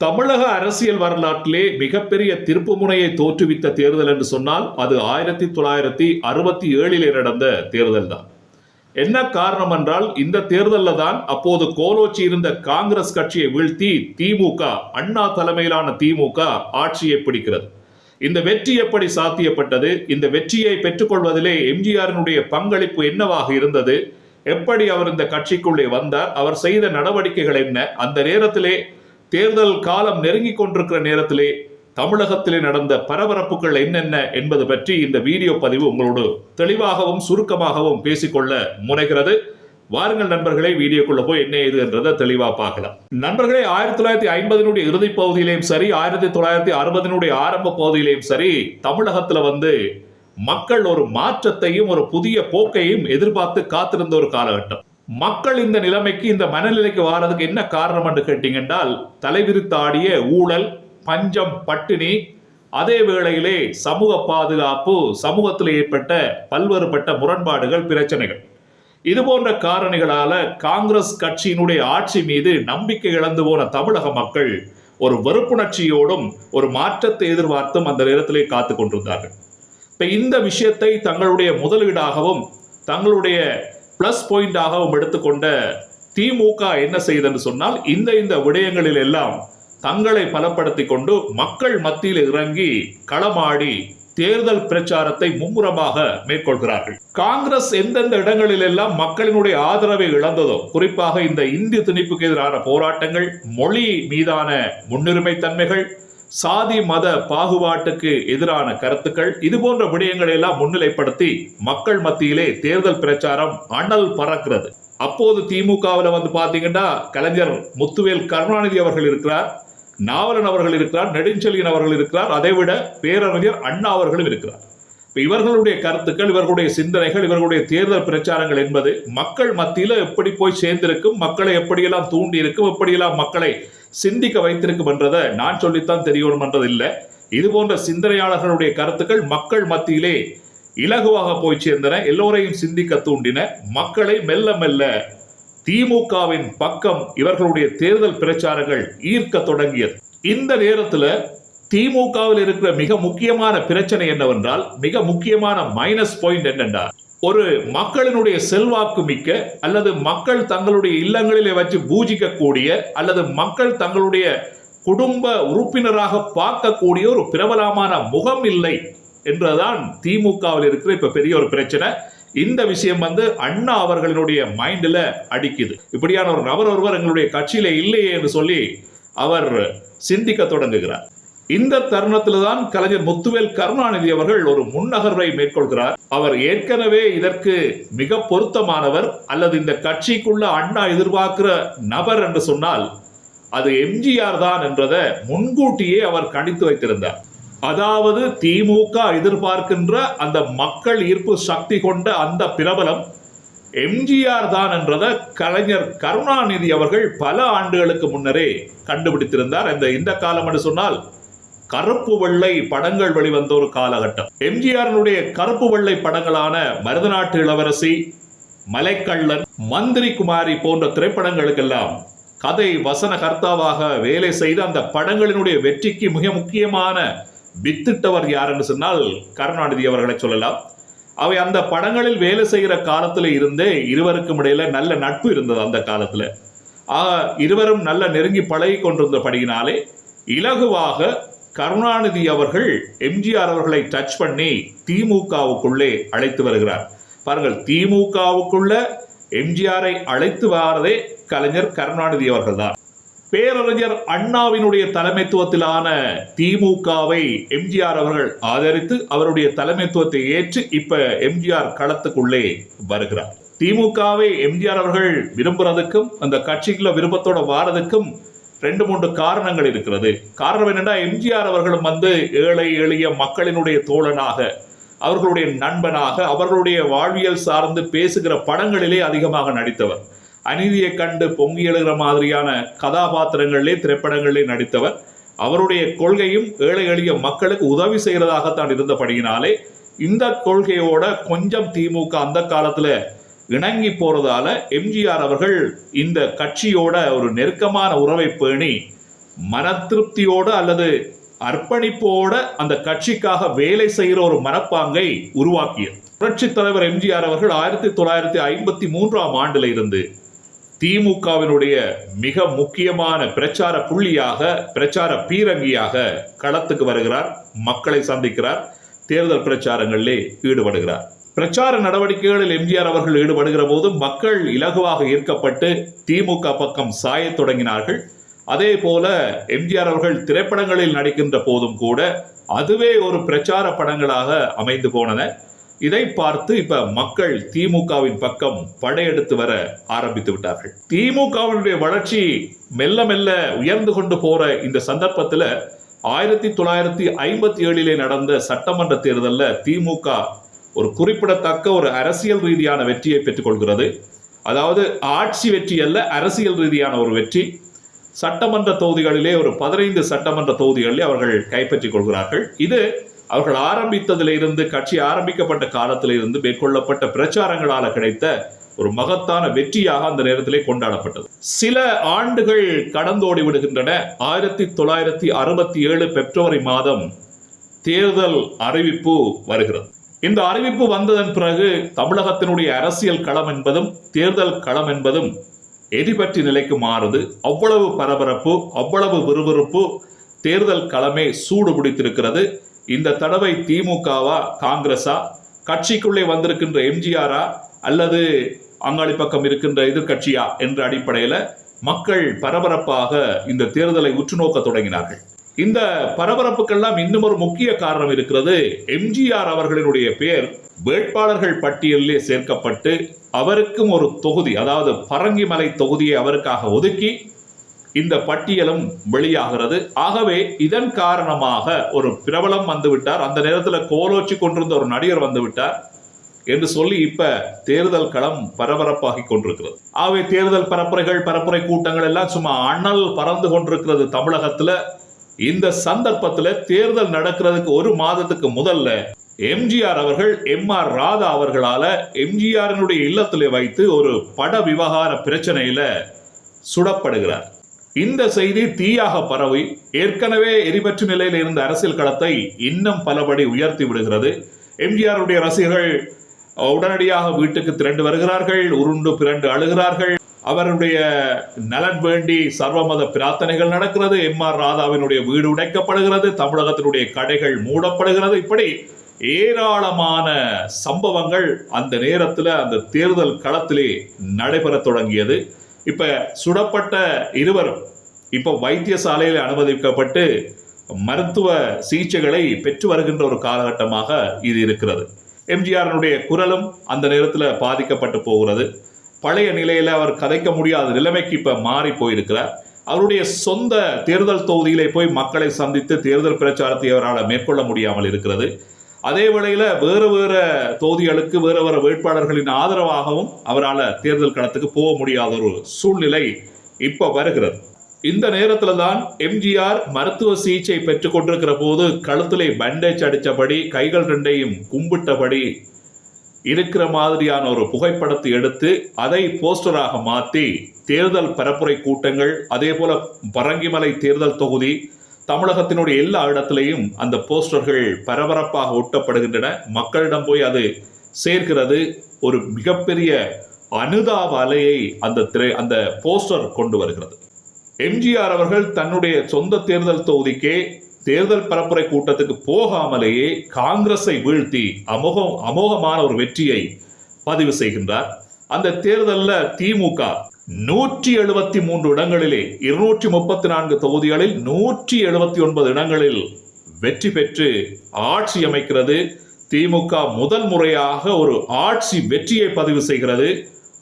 தமிழக அரசியல் வரலாற்றிலே மிகப்பெரிய திருப்பு முனையை தோற்றுவித்த தேர்தல் என்று சொன்னால் அது 1967 நடந்த தேர்தல் தான். என்ன காரணம் என்றால் இந்த தேர்தலில் தான் அப்போது கோலோச்சி இருந்த காங்கிரஸ் கட்சியை வீழ்த்தி திமுக, அண்ணா தலைமையிலான திமுக ஆட்சியை பிடிக்கிறது. இந்த வெற்றி எப்படி சாத்தியப்பட்டது? இந்த வெற்றியை பெற்றுக்கொள்வதிலே எம்ஜிஆரினுடைய பங்களிப்பு என்னவாக இருந்தது? எப்படி அவர் இந்த கட்சிக்குள்ளே வந்தார்? அவர் செய்த நடவடிக்கைகள் என்ன? அந்த நேரத்திலே தேர்தல் காலம் நெருங்கிக் கொண்டிருக்கிற நேரத்திலே தமிழகத்திலே நடந்த பரபரப்புகள் என்னென்ன என்பது பற்றி இந்த வீடியோ பதிவு உங்களோடு தெளிவாகவும் சுருக்கமாகவும் பேசிக்கொள்ள முனைகிறது. வாருங்கள் நண்பர்களே, வீடியோக்குள்ள போய் என்ன இது என்றதை தெளிவா பார்க்கலாம். நண்பர்களே, 1950 இறுதி பகுதியிலையும் சரி, 1960 ஆரம்ப பகுதியிலையும் சரி, தமிழகத்துல மக்கள் ஒரு மாற்றத்தையும் ஒரு புதிய போக்கையும் எதிர்பார்த்து காத்திருந்த ஒரு காலகட்டம். மக்கள் இந்த நிலைமைக்கு, இந்த மனநிலைக்கு வாரதுக்கு என்ன காரணம் என்று கேட்டீங்கன்றால், தலைவிரித்தாடிய ஊழல், பஞ்சம், பட்டினி, அதே வேளையிலே சமூக பாதுகாப்பு, சமூகத்தில் ஏற்பட்ட பல்வேறுபட்ட முரண்பாடுகள், பிரச்சனைகள், இது போன்ற காரணிகளால காங்கிரஸ் கட்சியினுடைய ஆட்சி மீது நம்பிக்கை இழந்து போன தமிழக மக்கள் ஒரு வெறுப்புணர்ச்சியோடும் ஒரு மாற்றத்தை எதிர்பார்த்தும் அந்த நேரத்திலே காத்து கொண்டிருந்தார்கள். இப்ப இந்த விஷயத்தை தங்களுடைய முதலீடாகவும் தங்களுடைய பிளஸ் பாயிண்டாகவும் எடுத்துக்கொண்ட திமுக என்ன செய்தன்னு சொன்னால், இந்த விடயங்களில் எல்லாம் தங்களை பலப்படுத்தி கொண்டு மக்கள் மத்தியில் இறங்கி களமாடி தேர்தல் பிரச்சாரத்தை மும்முரமாக மேற்கொள்கிறார்கள். காங்கிரஸ் எந்தெந்த இடங்களில் எல்லாம் மக்களினுடைய ஆதரவை இழந்ததோ, குறிப்பாக இந்த இந்தி திணிப்புக்கு எதிரான போராட்டங்கள், மொழி மீதான முன்னுரிமை தன்மைகள், சாதி மத பாகுபாட்டுக்கு எதிரான கருத்துக்கள், இது போன்ற விடயங்களை எல்லாம் முன்னிலைப்படுத்தி மக்கள் மத்தியிலே தேர்தல் பிரச்சாரம் அனல் பறக்கிறது. அப்போது திமுகவில் பாத்தீங்கன்னா கலைஞர் முத்துவேல் கருணாநிதி அவர்கள் இருக்கிறார், நாவலன் அவர்கள் இருக்கிறார், நெடுஞ்செழியன் அவர்கள் இருக்கிறார், அதைவிட பேரறிஞர் அண்ணா அவர்களும் இருக்கிறார். இவர்களுடைய கருத்துக்கள், இவர்களுடைய சிந்தனைகள், இவர்களுடைய தேர்தல் பிரச்சாரங்கள் என்பது மக்கள் மத்தியில எப்படி போய் சேர்ந்திருக்கும், மக்களை எப்படியெல்லாம் தூண்டி இருக்கும், எப்படியெல்லாம் மக்களை சிந்திக்க வைத்திருக்கும் என்றதை நான் சொல்லித்தான் தெரியணும் என்றது இல்லை. இது போன்ற சிந்தனையாளர்களுடைய கருத்துக்கள் மக்கள் மத்தியிலே இலகுவாக போய் சேர்ந்தன, எல்லோரையும் சிந்திக்க தூண்டின. மக்களை மெல்ல மெல்ல திமுகவின் பக்கம் இவர்களுடைய தேர்தல் பிரச்சாரங்கள் ஈர்க்க தொடங்கியது. இந்த நேரத்தில் திமுகவில் இருக்கிற மிக முக்கியமான பிரச்சனை என்னவென்றால், மிக முக்கியமான மைனஸ் பாயிண்ட் என்னென்றால், ஒரு மக்களினுடைய செல்வாக்கு மிக்க அல்லது மக்கள் தங்களுடைய இல்லங்களிலே வச்சு பூஜிக்கக்கூடிய அல்லது மக்கள் தங்களுடைய குடும்ப உறுப்பினராக பார்க்கக்கூடிய ஒரு பிரபலமான முகம் இல்லை என்றுதான் திமுகவில் இருக்கிற இப்ப பெரிய ஒரு பிரச்சனை. இந்த விஷயம் அண்ணா அவர்களினுடைய மைண்ட்ல அடிக்குது. இப்படியான ஒரு நபர் ஒருவர் எங்களுடைய கட்சியில இல்லையே என்று சொல்லி அவர் சிந்திக்க தொடங்குகிறார். இந்த தருணத்தில் தான் கலைஞர் முத்துவேல் கருணாநிதி அவர்கள் ஒரு முன்னகர்வை மேற்கொள்கிறார். அவர் ஏற்கனவே இதற்கு மிக பொருத்தமானவர் அல்லது இந்த கட்சிக்குள்ள அண்ணா எதிர்பார்க்கிற நபர் என்று சொன்னால் அது எம்ஜிஆர் தான் என்றதை முன்கூட்டியே அவர் கணித்து வைத்திருந்தார். அதாவது திமுக எதிர்பார்க்கின்ற அந்த மக்கள் ஈர்ப்பு சக்தி கொண்ட அந்த பிரபலம் எம்ஜிஆர் தான் என்றதை கலைஞர் கருணாநிதி அவர்கள் பல ஆண்டுகளுக்கு முன்னரே கண்டுபிடித்திருந்தார். இந்த காலம் என்று சொன்னால் கருப்பு வெள்ளை படங்கள் வெளிவந்த ஒரு காலகட்டம். எம்ஜிஆருடைய கருப்பு வெள்ளை படங்களான மருதநாட்டு இளவரசி, மலைக்கள்ளன், மந்திரி குமாரி போன்ற திரைப்படங்களுக்கெல்லாம் கதை வசன கர்த்தாவாக வேலை செய்த அந்த படங்களினுடைய வெற்றிக்கு மிக முக்கியமான வித்திட்டவர் யார் என்று சொன்னால் கருணாநிதி அவர்களை சொல்லலாம். அவை அந்த படங்களில் வேலை செய்கிற காலத்தில் இருந்தே இருவருக்கும் இடையில நல்ல நட்பு இருந்தது. அந்த காலத்துல இருவரும் நல்ல நெருங்கி பழகி கொண்டிருந்தபடியினாலே இலகுவாக கருணாநிதி அவர்கள் எம்ஜிஆர் அவர்களை டச் பண்ணி திமுகவுக்குள்ளே அழைத்து வருகிறார். பாருங்கள், திமுகவுக்குள்ள எம்ஜிஆரை அழைத்து வரதே கலைஞர் கருணாநிதி அவர்கள் தான். பேரறிஞர் அண்ணாவினுடைய தலைமைத்துவத்திலான திமுகவை எம்ஜிஆர் அவர்கள் ஆதரித்து அவருடைய தலைமைத்துவத்தை ஏற்று இப்ப எம்ஜிஆர் களத்துக்குள்ளே வருகிறார். திமுகவை எம்ஜிஆர் அவர்கள் விரும்புறதுக்கும் அந்த கட்சிக்குள்ள விருப்பத்தோட வாரதுக்கும் 2-3 காரணங்கள் இருக்கிறது. காரணம் என்னன்னா, எம்ஜிஆர் அவர்களும் ஏழை எளிய மக்களினுடைய தோழனாக, அவர்களுடைய நண்பனாக, அவர்களுடைய வாழ்வியல் சார்ந்து பேசுகிற படங்களிலே அதிகமாக நடித்தவர். அநீதியை கண்டு பொங்கி எழுகிற மாதிரியான கதாபாத்திரங்களிலே, திரைப்படங்களிலே நடித்தவர். அவருடைய கொள்கையும் ஏழை எளிய மக்களுக்கு உதவி செய்கிறதாகத்தான் இருந்தபடியினாலே இந்த கொள்கையோட கொஞ்சம் திமுக அந்த காலத்துல இணங்கி போறதால எம்ஜிஆர் அவர்கள் இந்த கட்சியோட ஒரு நெருக்கமான உறவை பேணி மன திருப்தியோடு அல்லது அர்ப்பணிப்போட அந்த கட்சிக்காக வேலை செய்கிற ஒரு மனப்பாங்கை உருவாக்கியது. புரட்சி தலைவர் எம்ஜிஆர் அவர்கள் 1953ஆம் ஆண்டில் இருந்து திமுகவினுடைய மிக முக்கியமான பிரச்சார புள்ளியாக, பிரச்சார பீரங்கியாக களத்துக்கு வருகிறார், மக்களை சந்திக்கிறார், தேர்தல் பிரச்சாரங்களிலே ஈடுபடுகிறார். பிரச்சார நடவடிக்கைகளில் எம்ஜிஆர் அவர்கள் ஈடுபடுகிற போது மக்கள் இலகுவாக ஈர்க்கப்பட்டு திமுக பக்கம் சாயத் தொடங்கினார்கள். அதே போல எம்ஜிஆர் அவர்கள் திரைப்படங்களில் நடிக்கின்ற போதும் கூட அதுவே ஒரு பிரச்சார படங்களாக அமைந்து போனன. இதை பார்த்து இப்ப மக்கள் திமுகவின் பக்கம் படையெடுத்து வர ஆரம்பித்து விட்டார்கள். திமுகவினுடைய வளர்ச்சி மெல்ல மெல்ல உயர்ந்து கொண்டு போற இந்த சந்தர்ப்பத்தில் 1957 நடந்த சட்டமன்ற தேர்தலில் திமுக ஒரு குறிப்பிடத்தக்க ஒரு அரசியல் ரீதியான வெற்றியை பெற்றுக் கொள்கிறது. அதாவது ஆட்சி வெற்றி அல்ல, அரசியல் ரீதியான ஒரு வெற்றி. சட்டமன்ற தொகுதிகளிலே ஒரு 15 சட்டமன்ற தொகுதிகளிலே அவர்கள் கைப்பற்றிக் கொள்கிறார்கள். இது அவர்கள் ஆரம்பித்ததிலிருந்து, கட்சி ஆரம்பிக்கப்பட்ட காலத்திலிருந்து மேற்கொள்ளப்பட்ட பிரச்சாரங்களால் கிடைத்த ஒரு மகத்தான வெற்றியாக அந்த நேரத்திலே கொண்டாடப்பட்டது. சில ஆண்டுகள் கடந்தோடி விடுகின்றன. 1967 பிப்ரவரி மாதம் தேர்தல் அறிவிப்பு வருகிறது. இந்த அறிவிப்பு வந்ததன் பிறகு தமிழகத்தினுடைய அரசியல் களம் என்பதும் தேர்தல் களம் என்பதும் எரிபற்றி நிலைக்கு மாறுது. அவ்வளவு பரபரப்பு, அவ்வளவு விறுவிறுப்பு, தேர்தல் களமே சூடு பிடித்திருக்கிறது. இந்த தடவை திமுகவா காங்கிரஸா, கட்சிக்குள்ளே வந்திருக்கின்ற எம்ஜிஆரா அல்லது அங்காளி பக்கம் இருக்கின்ற எதிர்கட்சியா என்ற அடிப்படையில் மக்கள் பரபரப்பாக இந்த தேர்தலை உற்று நோக்க தொடங்கினார்கள். இந்த பரபரப்புக்கெல்லாம் இன்னும் ஒரு முக்கிய காரணம் இருக்கிறது. எம்ஜிஆர் அவர்களினுடைய பெயர் வேட்பாளர்கள் பட்டியலிலே சேர்க்கப்பட்டு அவருக்கும் ஒரு தொகுதி, அதாவது பரங்கிமலை தொகுதியை அவருக்காக ஒதுக்கி இந்த பட்டியலும் வெளியாகிறது. ஆகவே இதன் காரணமாக ஒரு பிரபலம் வந்துவிட்டார், அந்த நேரத்தில் கோலோச்சி கொண்டிருந்த ஒரு நடிகர் வந்துவிட்டார் என்று சொல்லி இப்ப தேர்தல் களம் பரபரப்பாகி கொண்டிருக்கிறது. ஆகவே தேர்தல் பரப்புரை கூட்டங்கள் எல்லாம் சும்மா அனல் பறந்து கொண்டிருக்கிறது தமிழகத்துல. இந்த சந்தர்ப்பத்தில் தேர்தல் நடக்கிறதுக்கு ஒரு மாதத்துக்கு முதல்ல எம்ஜிஆர் அவர்கள் எம்.ஆர். ராதா அவர்களால எம்ஜிஆரினுடைய இல்லத்திலே வைத்து ஒரு பட விவகார பிரச்சனையில சுடப்படுகிறார். இந்த செய்தி தீயாக பரவி ஏற்கனவே எரிபற்று நிலையில் இருந்த அரசியல் களத்தை இன்னும் பலபடி உயர்த்தி விடுகிறது. எம்ஜிஆருடைய ரசிகர்கள் உடனடியாக வீட்டுக்கு திரண்டு வருகிறார்கள், உருண்டு பிறண்டு அழுகிறார்கள். அவருடைய நலன் வேண்டி சர்வமத பிரார்த்தனைகள் நடக்கிறது. எம்.ஆர். ராதாவினுடைய வீடு உடைக்கப்படுகிறது, தமிழகத்தினுடைய கடைகள் மூடப்படுகிறது. இப்படி ஏராளமான சம்பவங்கள் அந்த நேரத்தில் அந்த தேர்தல் களத்திலே நடைபெற தொடங்கியது. இப்ப சுடப்பட்ட இருவரும் இப்ப வைத்தியசாலையில் அனுமதிக்கப்பட்டு மருத்துவ சிகிச்சைகளை பெற்று வருகின்ற ஒரு காலகட்டமாக இது இருக்கிறது. எம்ஜிஆருடைய குரலும் அந்த நேரத்தில் பாதிக்கப்பட்டு போகிறது. பழைய நிலையில அவர் கதைக்க முடியாத நிலைமைக்கு இப்ப மாறி போயிருக்கிறார். அவருடைய சொந்த தேர்தல் தொகுதியிலே போய் மக்களை சந்தித்து தேர்தல் பிரச்சாரத்தை அவரால் மேற்கொள்ள முடியாமல் இருக்கிறது. அதே வேளையில வேறு தொகுதிகளுக்கு வேறு வேட்பாளர்களின் ஆதரவாகவும் அவரால் தேர்தல் களத்துக்கு போக முடியாத ஒரு சூழ்நிலை இப்ப வருகிறது. இந்த நேரத்துல தான் எம்ஜிஆர் மருத்துவ சிகிச்சை பெற்றுக் கொண்டிருக்கிற போது கழுத்திலே பேண்டேஜ் அடித்தபடி, கைகள் ரெண்டையும் கும்பிட்டபடி இருக்கிற மாதிரியான ஒரு புகைப்படத்தை எடுத்து அதை போஸ்டராக மாற்றி தேர்தல் பரப்புரை கூட்டங்கள், அதே போல பரங்கிமலை தேர்தல் தொகுதி, தமிழகத்தினுடைய எல்லா இடத்திலையும் அந்த போஸ்டர்கள் பரபரப்பாக ஒட்டப்படுகின்றன. மக்களிடம் போய் அது சேர்க்கிறது. ஒரு மிகப்பெரிய அனுதாப அலையை அந்த போஸ்டர் கொண்டு வருகிறது. எம்ஜிஆர் அவர்கள் தன்னுடைய சொந்த தேர்தல் தொகுதிக்கே தேர்தல் பரப்புரை கூட்டத்துக்கு போகாமலேயே காங்கிரஸை வீழ்த்தி அமோகமான ஒரு வெற்றியை பதிவு செய்கின்றார். அந்த தேர்தலில் திமுக 173 இடங்களிலே 234 தொகுதிகளில் 179 இடங்களில் வெற்றி பெற்று ஆட்சி அமைக்கிறது. திமுக முதல் முறையாக ஒரு ஆட்சி வெற்றியை பதிவு செய்கிறது.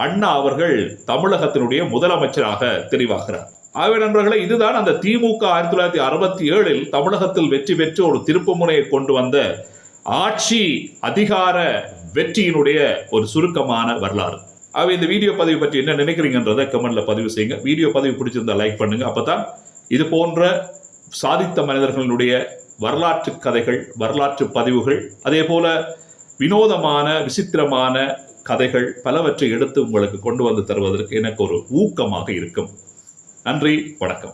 அண்ணா அவர்கள் தமிழகத்தினுடைய முதலமைச்சராக தெரிவாகிறார். ஆகவே நண்பர்களே, இதுதான் அந்த திமுக 1967 தமிழகத்தில் வெற்றி பெற்று ஒரு திருப்பு முனையை கொண்டு வந்த ஆட்சி அதிகார வெற்றியினுடைய ஒரு சுருக்கமான வரலாறு. ஆகவே இந்த வீடியோ பதிவு பற்றி என்ன நினைக்கிறீங்கன்றதை கமெண்ட்ல பதிவு செய்யுங்க. வீடியோ பதிவு பிடிச்சிருந்தா லைக் பண்ணுங்க. அப்பதான் இது போன்ற சாதித்த மனிதர்களுடைய வரலாற்று கதைகள், வரலாற்று பதிவுகள், அதே போல வினோதமான விசித்திரமான கதைகள் பலவற்றை எடுத்து உங்களுக்கு கொண்டு வந்து தருவதற்கு எனக்கு ஒரு ஊக்கமாக இருக்கும். நன்றி, வணக்கம்.